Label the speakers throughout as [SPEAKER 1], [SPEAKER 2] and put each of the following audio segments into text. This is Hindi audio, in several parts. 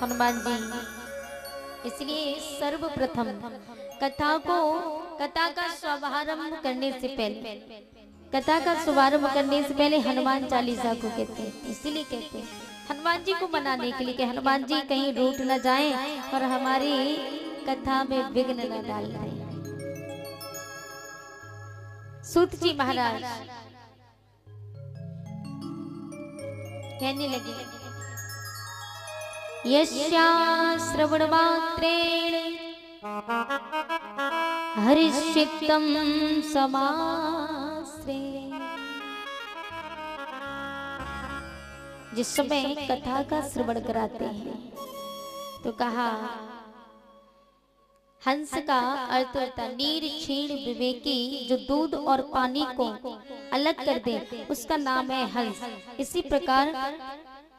[SPEAKER 1] हनुमान जी। इसलिए सर्वप्रथम कथा का शुभारंभ करने से पहले हनुमान चालीसा को कहते हैं। इसीलिए कहते हैं हनुमान जी को मनाने के लिए कि हनुमान जी कहीं रूठ न जाएं और हमारी कथा में विघ्न न डाल दें। सूत जी महाराज कहने लगे, यस्या श्रवण मात्रेण हरिश्चित्तम समाश्रे। जिस समय कथा का श्रवण कराते हैं तो कहा हंस का अर्थ होता नीर क्षीण विवेकी, जो दूध और पानी को अलग कर दे उसका नाम है हंस। इसी प्रकार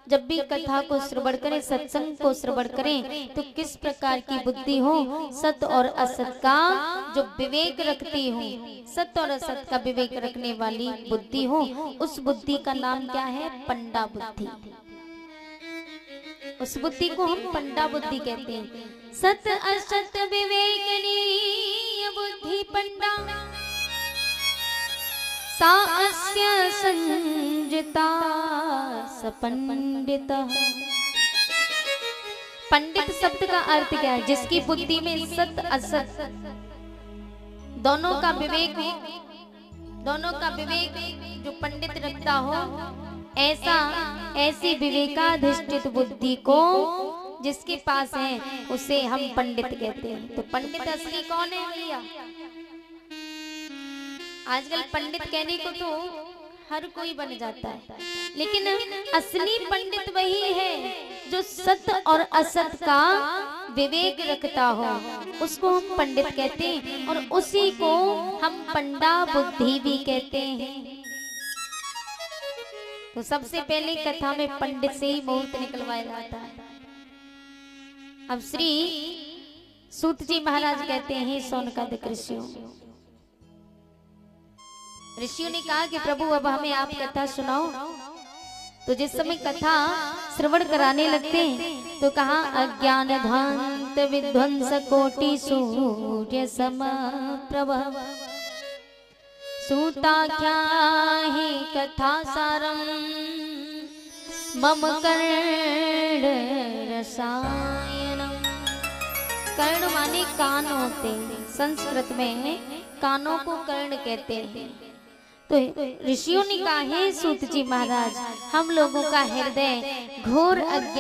[SPEAKER 1] जब भी कथा को श्रवण करें, सत्संग को श्रवण करें तो किस प्रकार की बुद्धि हो, सत्य और असत का जो विवेक रखती हो, सत्य और असत का विवेक रखने वाली बुद्धि हो, उस बुद्धि का नाम क्या है? पंडा बुद्धि। उस बुद्धि को हम पंडा बुद्धि कहते हैं। सत्य असत विवेकनीय बुद्धि पंडा, सा अस्य संजिता सपंडित। पंडित शब्द का अर्थ क्या है? जिसकी बुद्धि में सत्य असत दोनों का विवेक जो पंडित रखता हो, ऐसी विवेकाधिष्ठित बुद्धि को जिसके पास है उसे हम पंडित कहते हैं। तो पंडित असली कौन है भैया? आजकल पंडित कहने को तो हर कोई बन जाता है, लेकिन असली पंडित वही है जो सत्य और असत का विवेक रखता हो, उसको हम पंडित कहते हैं और उसी को हम पंडा बुद्धि भी कहते हैं। तो सबसे पहले कथा में पंडित से ही मुहूर्त निकलवाया जाता है। अब श्री सूत जी महाराज कहते हैं, सौनकादिक ऋषियों ने कहा कि प्रभु अब हमें आप कथा सुनाओ। तो जिस समय कथा श्रवण कराने लगते हैं तो कहा अज्ञान ध्वांत विध्वंस कोटि सूर्य समप्रभ, सूताख्या हि कथा सारम मम कर्ण रसायनम। कर्ण माने कान होते हैं, संस्कृत में कानों को कर्ण कहते हैं। तो ऋषियों ने कहा है सूत जी महाराज, हम लोगों का हृदय घोर अज्ञान